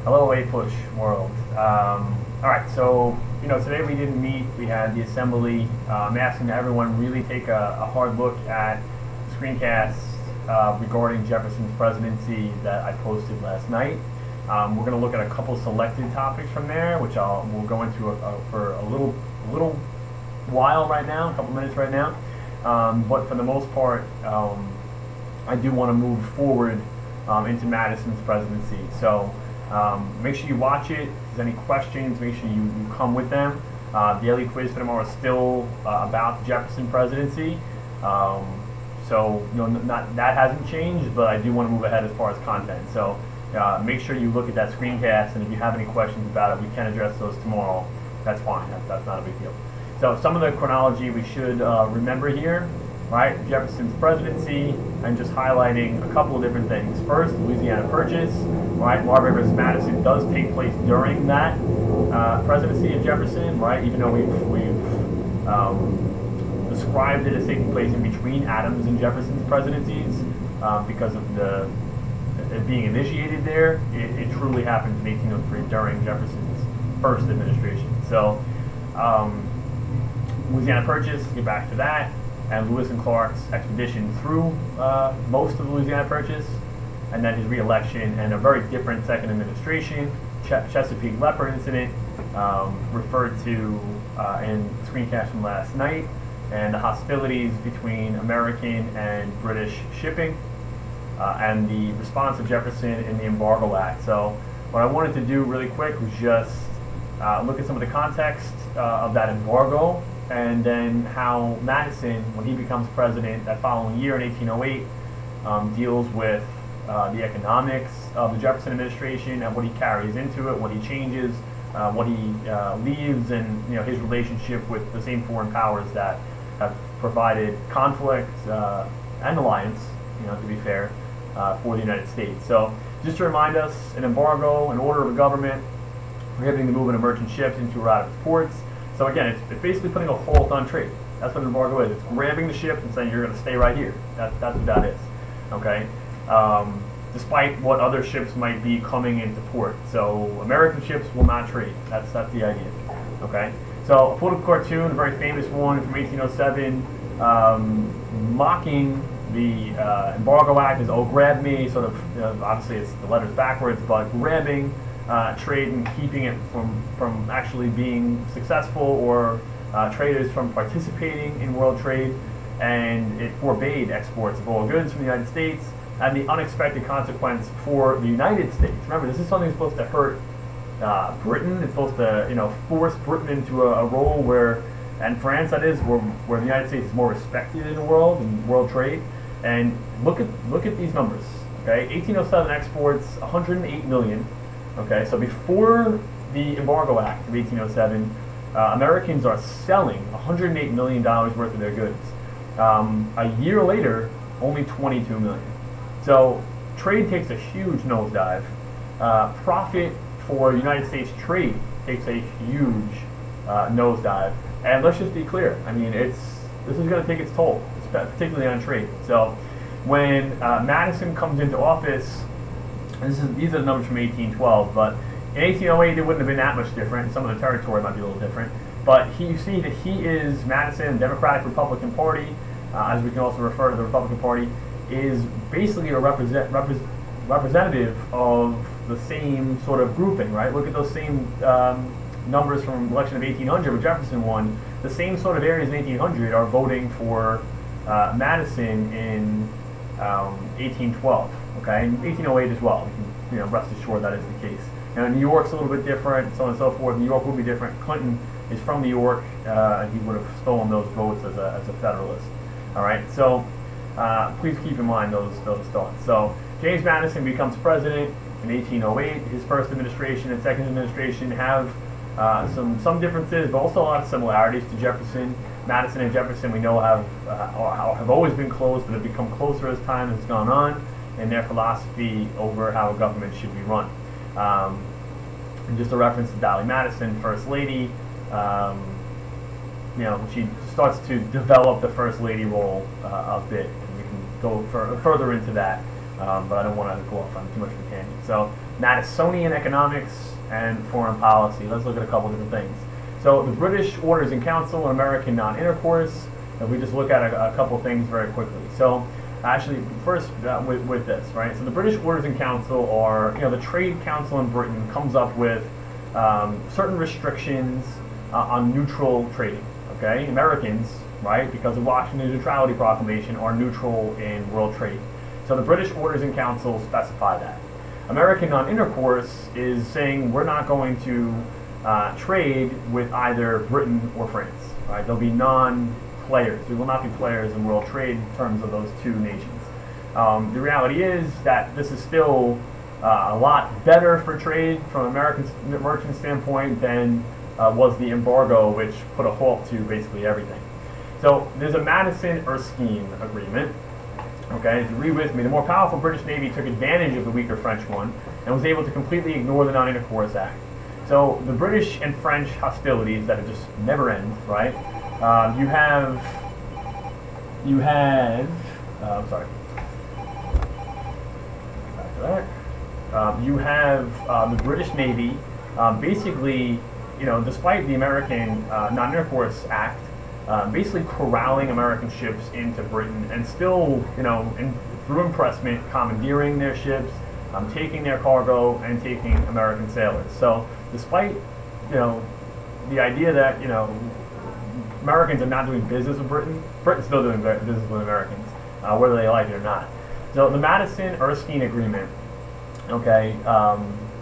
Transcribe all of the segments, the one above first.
Hello, A Push world. All right, so today we didn't meet. We had the assembly. I'm asking everyone really take a hard look at the screencast regarding Jefferson's presidency that I posted last night. We're going to look at a couple selected topics from there, which we'll go into for a little while right now, a couple minutes right now. But for the most part, I do want to move forward into Madison's presidency. So make sure you watch it. If there's any questions, make sure you come with them. Daily quiz for tomorrow is still about the Jefferson presidency. So that hasn't changed, but I do want to move ahead as far as content. So make sure you look at that screencast, and if you have any questions about it, we can address those tomorrow. That's fine. That's not a big deal. So some of the chronology we should remember here, right? Jefferson's presidency, and just highlighting a couple of different things. First, Louisiana Purchase, right? Marbury versus Madison does take place during that presidency of Jefferson, right? Even though we've described it as taking place in between Adams and Jefferson's presidencies, because of it being initiated there, it truly happened in 1803 during Jefferson's first administration. So Louisiana Purchase, get back to that, and Lewis and Clark's expedition through most of the Louisiana Purchase, and then his re-election and a very different second administration. Chesapeake Leopard incident, referred to in the screencast from last night, and the hostilities between American and British shipping, and the response of Jefferson in the Embargo Act. So what I wanted to do really quick was just look at some of the context of that embargo, and then how Madison, when he becomes president that following year in 1808, deals with the economics of the Jefferson administration and what he carries into it, what he changes, what he leaves, and his relationship with the same foreign powers that have provided conflict and alliance, to be fair, for the United States. So just to remind us, an embargo, an order of the government prohibiting the movement of merchant ships into or out of its ports. So again, it's basically putting a halt on trade. That's what an embargo is. It's grabbing the ship and saying you're going to stay right here. That's what that is. Okay. Despite what other ships might be coming into port. So American ships will not trade. That's the idea. Okay. So a political cartoon, a very famous one from 1807, mocking the Embargo Act as "Oh, grab me," sort of. Obviously, it's the letters backwards, but grabbing trade and keeping it from actually being successful, or traders from participating in world trade, and it forbade exports of all goods from the United States, and the unexpected consequence for the United States. Remember, this is something that's supposed to hurt Britain. It's supposed to force Britain into a role where, and France that is, where the United States is more respected in the world, in world trade. And look at these numbers. Okay, 1807 exports 108 million. Okay, so before the Embargo Act of 1807, Americans are selling $108 million worth of their goods. A year later, only 22 million. So trade takes a huge nosedive. Profit for United States trade takes a huge nosedive. And let's just be clear. I mean, this is going to take its toll, particularly on trade. So when Madison comes into office, these are the numbers from 1812, but in 1808 it wouldn't have been that much different. Some of the territory might be a little different. But you see that he is Madison, Democratic Republican Party, as we can also refer to the Republican Party, is basically a representative of the same sort of grouping, right? Look at those same numbers from the election of 1800 where Jefferson won. The same sort of areas in 1800 are voting for Madison in 1812. Okay, in 1808 as well. We can rest assured that is the case. Now New York's a little bit different, so on and so forth. New York will be different. Clinton is from New York, and he would have stolen those votes as a Federalist. All right, so please keep in mind those thoughts. So James Madison becomes president in 1808. His first administration and second administration have some differences, but also a lot of similarities to Jefferson. Madison and Jefferson, we know, have always been close, but have become closer as time has gone on in their philosophy over how a government should be run. And just a reference to Dolly Madison, First Lady, she starts to develop the First Lady role a bit, and we can go further into that, but I don't want to go off on too much of a tangent. So Madisonian economics, and foreign policy. Let's look at a couple different things. So the British Orders in Council and American non-intercourse. If we just look at a couple things very quickly. So actually, first with this, right? So the British Orders in Council are, the Trade Council in Britain comes up with certain restrictions on neutral trading. Okay, Americans, right, because of Washington's Neutrality Proclamation, are neutral in world trade. So the British Orders in Council specify that. American non-intercourse is saying we're not going to trade with either Britain or France. Right? There'll be non-players. We will not be players in world trade in terms of those two nations. The reality is that this is still a lot better for trade from an American merchant standpoint than was the embargo, which put a halt to basically everything. So there's a Madison-Erskine agreement. Okay, if you read with me, the more powerful British Navy took advantage of the weaker French one and was able to completely ignore the Non-Intercourse Act. So the British and French hostilities that just never end, right? You have, I'm sorry. Back to that. You have the British Navy basically, despite the American Non-Intercourse Act, basically corralling American ships into Britain and still, through impressment, commandeering their ships, taking their cargo, and taking American sailors. So despite, the idea that, Americans are not doing business with Britain, Britain's still doing business with Americans, whether they like it or not. So the Madison-Erskine Agreement, okay,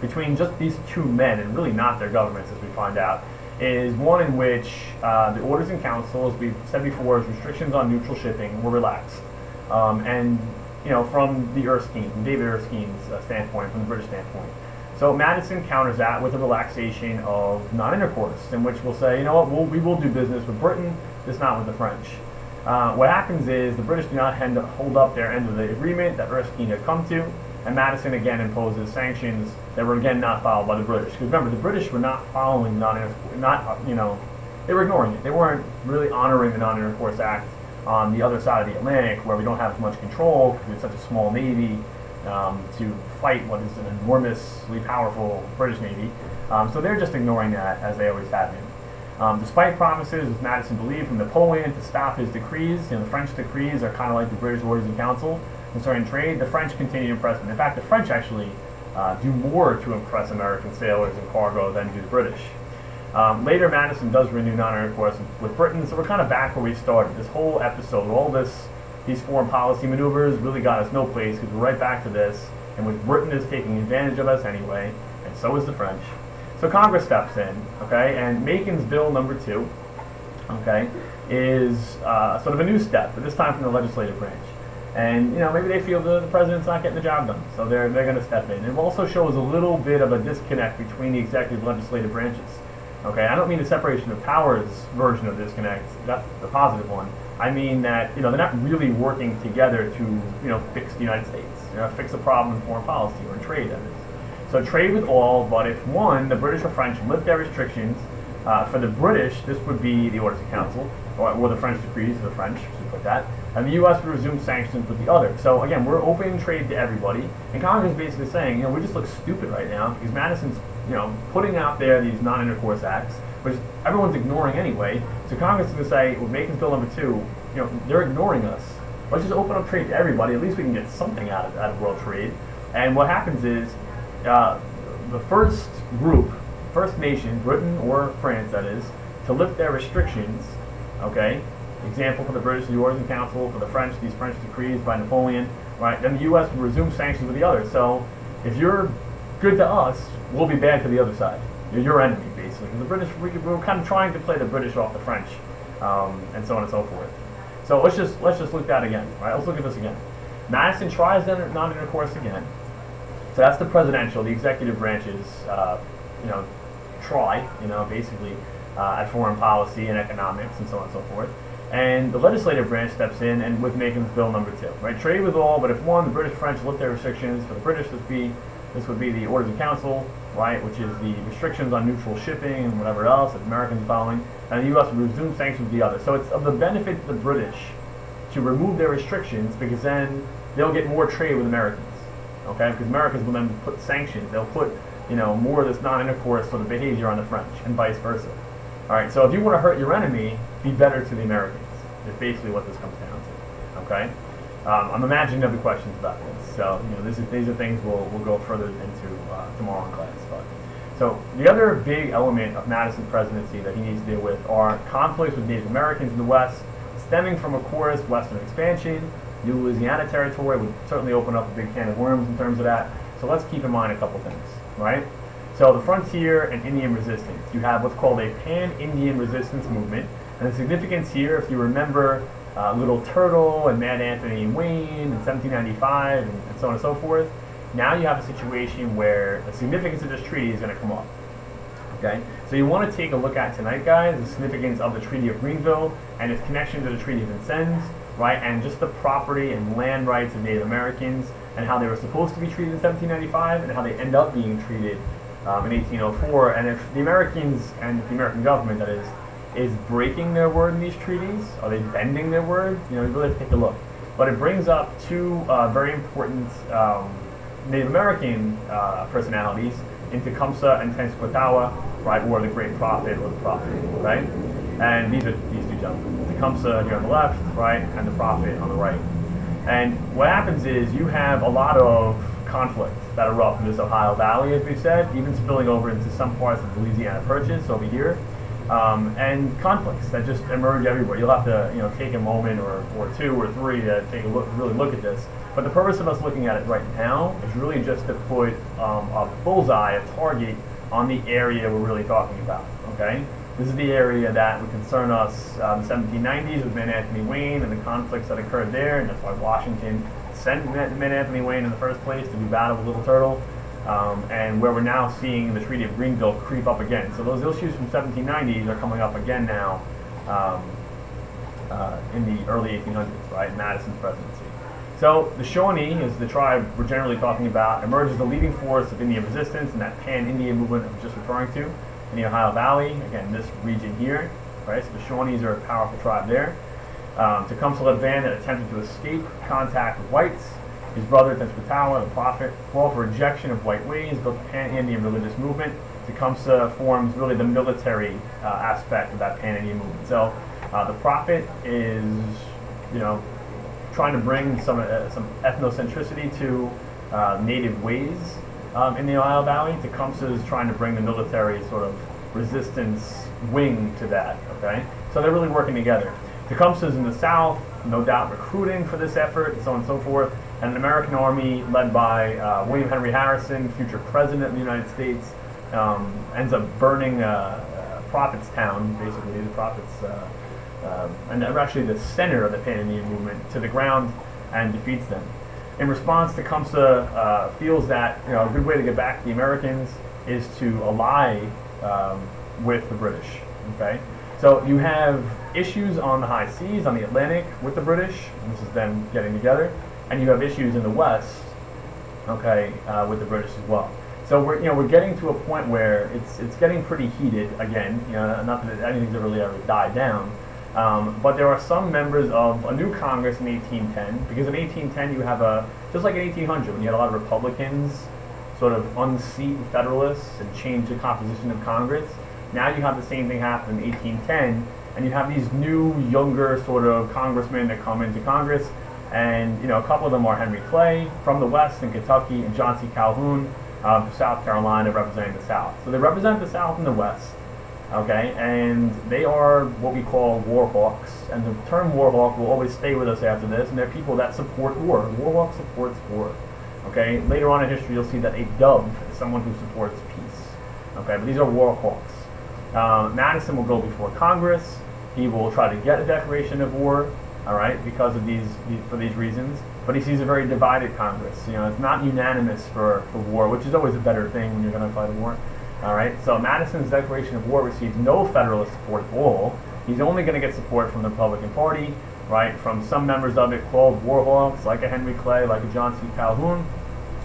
between just these two men, and really not their governments as we find out, is one in which the Orders in Council, as we've said before, restrictions on neutral shipping were relaxed. And, from the Erskine, from David Erskine's standpoint, from the British standpoint. So Madison counters that with a relaxation of non-intercourse, in which we'll say, we will do business with Britain, just not with the French. What happens is the British do not hold up their end of the agreement that Erskine had come to, and Madison again imposes sanctions that were again not followed by the British. Because remember, the British were not following they were ignoring it. They weren't really honoring the Non-Intercourse Act on the other side of the Atlantic, where we don't have as much control because it's such a small navy to fight what is an enormously powerful British Navy. So they're just ignoring that, as they always have been. Despite promises, as Madison believed, from Napoleon to stop his decrees, the French decrees are kind of like the British Orders in Council concerning trade, the French continue to impress them. In fact, the French actually do more to impress American sailors and cargo than do the British. Later, Madison does renew non-intercourse with Britain, so we're kind of back where we started. This whole episode, these foreign policy maneuvers really got us no place, because we're right back to this, in which Britain is taking advantage of us anyway, and so is the French. So Congress steps in, okay, and Macon's Bill number 2, okay, is sort of a new step, but this time from the legislative branch. And maybe they feel the president's not getting the job done, so they're going to step in. It also shows a little bit of a disconnect between the executive and legislative branches. Okay, I don't mean the separation of powers version of disconnect. That's the positive one. I mean that they're not really working together to fix the United States, fix a problem in foreign policy or in trade. That is. So trade with all, but if one, the British or French, lift their restrictions, for the British, this would be the Orders of Council, or the French decrees for the French, just like that. And the U.S. would resume sanctions with the other. So again, we're opening trade to everybody, and Congress is basically saying, we just look stupid right now because Madison's, putting out there these non-intercourse acts, which everyone's ignoring anyway. So Congress is going to say, with Macon's Bill number 2, they're ignoring us. Let's just open up trade to everybody. At least we can get something out of world trade. And what happens is, the first group, first nation, Britain or France, that is, to lift their restrictions, okay. Example for the British, the Orders in Council; for the French, these French decrees by Napoleon, right? Then the U.S. will resume sanctions with the other. So if you're good to us, we'll be bad to the other side. You're your enemy, basically. Because the British, we're kind of trying to play the British off the French, and so on and so forth. So let's just look at that again, right? Let's look at this again. Madison tries non-intercourse again. So that's the presidential, the executive branches, try, basically, at foreign policy and economics and so on and so forth. And the legislative branch steps in, and with Macon's Bill number 2, right? Trade with all, but if one, the British, French lift their restrictions. For the British, this would be the Orders of Council, right, which is the restrictions on neutral shipping and whatever else that Americans are following. And the U.S. would resume sanctions with the other. So it's of the benefit to the British to remove their restrictions, because then they'll get more trade with Americans. okay? Because Americans will then put sanctions. They'll put, more of this non-intercourse sort of behavior on the French, and vice versa. All right, so if you want to hurt your enemy, be better to the Americans. Is basically what this comes down to, okay? I'm imagining there'll be questions about this. So, these are things we'll go further into tomorrow in class. So the other big element of Madison's presidency that he needs to deal with are conflicts with Native Americans in the West, stemming from, of course, Western expansion. New Louisiana territory would certainly open up a big can of worms in terms of that. So let's keep in mind a couple things, right? So the frontier and Indian resistance. You have what's called a pan-Indian resistance movement. And the significance here, if you remember Little Turtle and Mad Anthony Wayne in 1795 and so on and so forth, now you have a situation where the significance of this treaty is going to come up. Okay? So you want to take a look at tonight, guys, the significance of the Treaty of Greenville and its connection to the Treaty of Vincennes, right? And just the property and land rights of Native Americans and how they were supposed to be treated in 1795 and how they end up being treated in 1804. And if the Americans and the American government, that is breaking their word in these treaties, are they bending their word? You really have to take a look. But it brings up two very important Native American personalities in Tecumseh and Tenskwatawa, right, or the Great Prophet or the Prophet, right? And these are these two gentlemen. Tecumseh here on the left, right, and the Prophet on the right. And what happens is you have a lot of conflict that erupt in this Ohio Valley, as we said, even spilling over into some parts of the Louisiana Purchase over here. And conflicts that just emerge everywhere. You'll have to take a moment or two or three to take a look, really look at this. But the purpose of us looking at it right now is really just to put a bullseye, a target on the area we're really talking about. Okay, this is the area that would concern us in the 1790s with Mad Anthony Wayne and the conflicts that occurred there, and that's why Washington sent Mad Anthony Wayne in the first place to do battle with Little Turtle. And where we're now seeing the Treaty of Greenville creep up again. So those issues from 1790s are coming up again now in the early 1800s, right? Madison's presidency. So the Shawnee is the tribe we're generally talking about, emerges the leading force of Indian resistance in that pan-Indian movement I was just referring to in the Ohio Valley, again, this region here, right? So the Shawnees are a powerful tribe there. Tecumseh led a band that attempted to escape contact with whites. His brother, Tenskwatawa, the Prophet, called for rejection of white ways, built a pan-Indian religious movement. Tecumseh forms really the military aspect of that pan-Indian movement. So the Prophet is, trying to bring some ethnocentricity to native ways in the Ohio Valley. Tecumseh is trying to bring the military sort of resistance wing to that, okay? So they're really working together. Tecumseh is in the South, no doubt recruiting for this effort, and so on and so forth. And an American army led by William Henry Harrison, future president of the United States, ends up burning Prophetstown, basically, the Prophets, and they're actually the center of the Pan-Indian movement, to the ground and defeats them. In response, Tecumseh feels that a good way to get back to the Americans is to ally with the British. Okay, so you have issues on the high seas, on the Atlantic, with the British, and this is them getting together. And you have issues in the West, okay, with the British as well. So we're getting to a point where it's getting pretty heated again. Not that anything's really ever died down, but there are some members of a new Congress in 1810, because in 1810 you have just like in 1800 when you had a lot of Republicans sort of unseat Federalists and change the composition of Congress. Now you have the same thing happen in 1810, and you have these new, younger sort of congressmen that come into Congress. And a couple of them are Henry Clay from the West in Kentucky, and John C. Calhoun from South Carolina, representing the South. So they represent the South and the West, okay? And they are what we call war hawks. And the term war hawk will always stay with us after this. And they're people that support war. War hawk supports war, okay? Later on in history, you'll see that a dove is someone who supports peace, okay? But these are war hawks. Madison will go before Congress. He will try to get a declaration of war. All right, because of for these reasons, but he sees a very divided Congress. It's not unanimous for war, which is always a better thing when you're going to fight a war. All right, so Madison's declaration of war receives no Federalist support at all. He's only going to get support from the Republican Party, right? From some members of it called war hawks, like a Henry Clay, like a John C. Calhoun.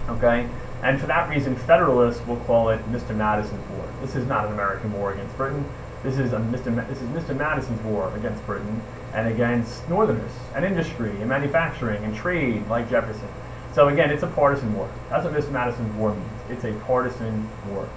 Okay, and for that reason, Federalists will call it Mr. Madison's war. This is not an American war against Britain. This is Mr. Madison's war against Britain and against Northerners and industry and manufacturing and trade, like Jefferson. So again, it's a partisan war. That's what Miss Madison's war means. It's a partisan war.